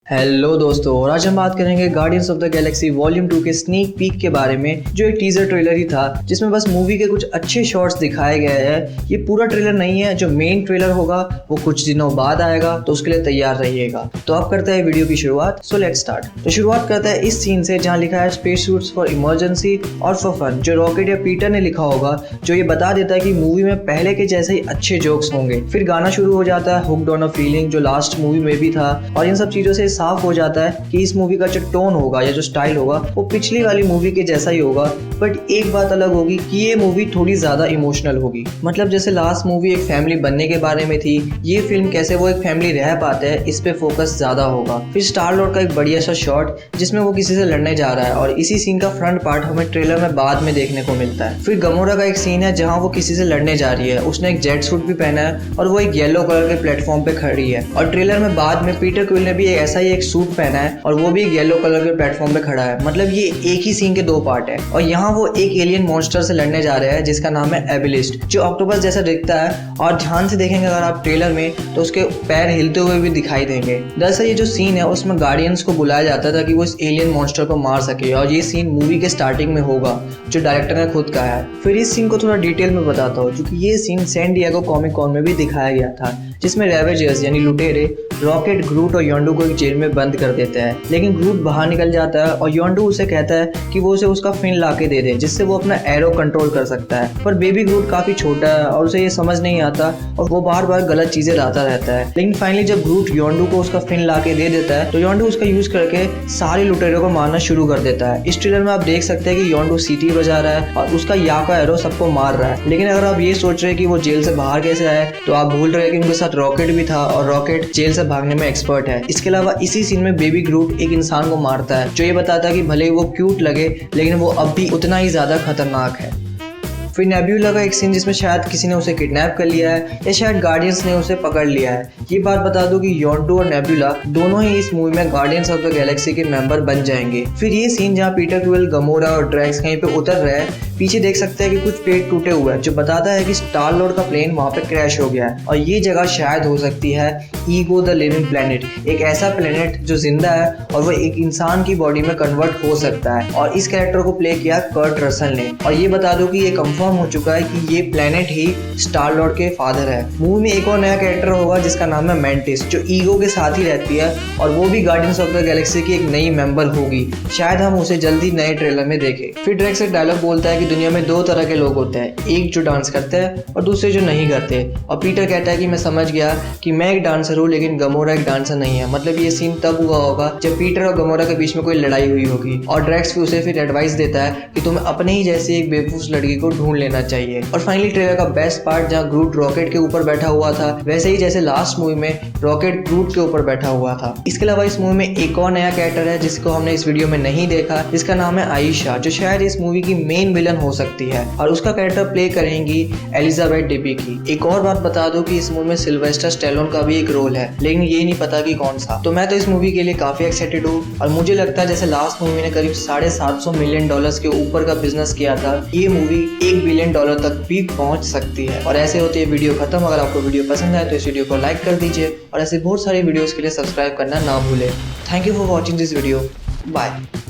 Hello दोस्तों, और आज हम बात करेंगे guardians of the Galaxy volume 2 के स्नीक पीक के बारे में, जो एक टीजर ट्रेलर ही था जिसमें बस मूवी के कुछ अच्छे शॉट्स दिखाए गए हैं। ये पूरा ट्रेलर नहीं है, जो मेन ट्रेलर होगा वो कुछ दिनों बाद आएगा, तो उसके लिए तैयार रहिएगा। तो अब करते हैं वीडियो की शुरुआत। So let's start. तो शुरुआत करता है इस सीन से जहाँ लिखा है स्पेस सूट्स फॉर इमरजेंसी और फॉर फन, जो रॉकेट या पीटर ने लिखा होगा, जो ये बता देता है कि मूवी में पहले के जैसे ही अच्छे जोक्स होंगे। फिर गाना शुरू हो जाता है हुक्ड ऑन अ फीलिंग, जो लास्ट मूवी में भी था, और इन सब चीजों से साफ हो जाता है कि इस मूवी का जो टोन होगा या जो स्टाइल होगा वो पिछली वाली मूवी के जैसा ही होगा। बट एक बात अलग होगी कि ये मूवी थोड़ी ज्यादा इमोशनल होगी। मतलब जैसे लास्ट मूवी एक फैमिली बनने के बारे में थी, ये फिल्म कैसे वो एक फैमिली रह पाते हैं इस पे फोकस ज्यादा होगा। फिर स्टार लॉर्ड का एक बढ़िया सा शॉट जिसमें वो किसी से लड़ने जा रहा है, और इसी सीन का फ्रंट पार्ट हमें ट्रेलर में बाद में देखने को मिलता है। फिर गमोरा का एक सीन है जहाँ वो किसी से लड़ने जा रही है, उसने एक जेट सूट भी पहना है और वो एक येलो कलर के प्लेटफॉर्म पे खड़ी है। और ट्रेलर में बाद में पीटर क्विल ने भी ऐसा ही एक सूट पहना है और वो भी एक येलो कलर के प्लेटफॉर्म पे खड़ा है। मतलब ये एक ही सीन के दो पार्ट है। और यहाँ वो एक एलियन मॉन्स्टर से लड़ने जा रहे हैं जिसका नाम है एबिलिस्ट, जो ऑक्टोपस जैसा दिखता है। और ध्यान से देखेंगे अगर आप ट्रेलर में तो उसके पैर हिलते हुए भी दिखाई देंगे। दरअसल ये जो सीन है उसमें गार्डियंस को बुलाया जाता था कि वो इस एलियन मॉन्स्टर को मार सके, और ये सीन मूवी के स्टार्टिंग में होगा जो डायरेक्टर ने खुद कहा है। फिर इस सीन को थोड़ा डिटेल में बताता हूँ, क्योंकि ये scene San Diego Comic Con में भी दिखाया गया था, जिसमें रेवेजर्स यानी लुटेरे रॉकेट, ग्रूट और योंडू को एक जेल में बंद कर देते हैं। लेकिन ग्रूट बाहर निकल जाता है और योंडू उसे कहता है कि वो उसे उसका फिन लाके दे दे, जिससे वो अपना एरो कंट्रोल कर सकता है। पर बेबी ग्रूट काफी छोटा है और उसे ये समझ नहीं आता और वो बार बार गलत चीजें लाता रहता है। लेकिन फाइनली जब ग्रूट योंडू को उसका फिन लाके दे देता है तो योंडू उसका यूज करके सारे लुटेरों को मारना शुरू कर देता है। इस ट्रेलर में आप देख सकते हैं कि योंडू सीटी बजा रहा है और उसका याका एरो सबको मार रहा है। लेकिन अगर आप ये सोच रहे हैं कि वो जेल से बाहर कैसे आए, तो आप भूल रहे हैं कि उनके साथ रॉकेट भी था और रॉकेट जेल से भागने में एक्सपर्ट है। इसके अलावा इसी सीन में बेबी ग्रूट एक इंसान को मारता है, जो ये बताता है कि भले ही वो क्यूट लगे लेकिन वो अब भी उतना ही ज्यादा खतरनाक है। फिर नेब्यूला का एक सीन जिसमें शायद किसी ने उसे किडनैप कर लिया है या शायद गार्डियंस ने उसे पकड़ लिया है। ये बात बता दूं कि योंडू और नेब्यूला दोनों ही इस मूवी में गार्डियंस ऑफ द गैलेक्सी के मेंबर बन जाएंगे। फिर ये सीन जहाँ पीटर क्विल, गमोरा और ड्रैक्स कहीं पे उतर रहे हैं, पीछे देख सकते हैं कि कुछ पेड़ टूटे हुए हैं, जो बताता है कि स्टार लॉर्ड का प्लेन वहाँ पे क्रैश हो गया है। और ये जगह शायद हो सकती है ईगो द लिविंग प्लेनेट, एक ऐसा प्लेनेट जो जिंदा है और वो एक इंसान की बॉडी में कन्वर्ट हो सकता है। और इस कैरेक्टर को प्ले किया कर्ट रसल ने। और ये बता दो कि ये कंफर्म हो चुका है कि ये प्लेनेट ही स्टार लॉर्ड के फादर है। मूवी में एक और नया कैरेक्टर होगा जिसका नाम है मेंटिस, जो ईगो के साथ ही रहती है और वो भी गार्डियंस ऑफ द गैलेक्सी की एक नई मेंबर होगी। शायद हम उसे जल्दी नए ट्रेलर में देखें। फिर ड्रैक्स एक डायलॉग बोलता है कि दुनिया में दो तरह के लोग होते हैं, एक जो डांस करते हैं और दूसरे जो नहीं करते। और पीटर कहता है कि मैं समझ गया कि मैं एक डांसर हूँ लेकिन गमोरा एक डांसर नहीं है। मतलब ये सीन तब हुआ होगा जब पीटर और गमोरा के बीच में कोई लड़ाई हुई होगी। और ड्रैक्स भी उसे फिर एडवाइस देता है कि तुम्हें अपने ही जैसी एक बेवकूफ लड़की को ढूंढ लेना चाहिए। और फाइनली ट्रेलर का बेस्ट पार्ट जहाँ ग्रूट रॉकेट के ऊपर बैठा हुआ था, वैसे ही जैसे लास्ट मूवी में रॉकेट ग्रूट के ऊपर बैठा हुआ था। इसके अलावा इस मूवी में एक और नया कैरेक्टर है जिसको हमने इस वीडियो में नहीं देखा, जिसका नाम है आयशा, जो शायद इस मूवी की मेन विलन हो सकती है और उसका कैरेक्टर प्ले करेंगी एलिजाबेथ डेबीकी। एक और बात बता दूं कि इस मूवी में सिल्वेस्टर स्टैलोन का भी एक रोल है, लेकिन ये नहीं पता कि कौन सा। तो मैं तो इस मूवी के लिए काफी एक्साइटेड हूँ और मुझे लगता है जैसे लास्ट मूवी ने करीब $750 मिलियन के ऊपर का बिजनेस किया था, ये मूवी $1 बिलियन तक भी पहुंच सकती है। और ऐसे होती है वीडियो खत्म। अगर आपको वीडियो पसंद आए तो इस वीडियो को लाइक कर दीजिए और ऐसे बहुत सारे वीडियोस के लिए सब्सक्राइब करना ना भूलें। Thank you for watching this video. Bye.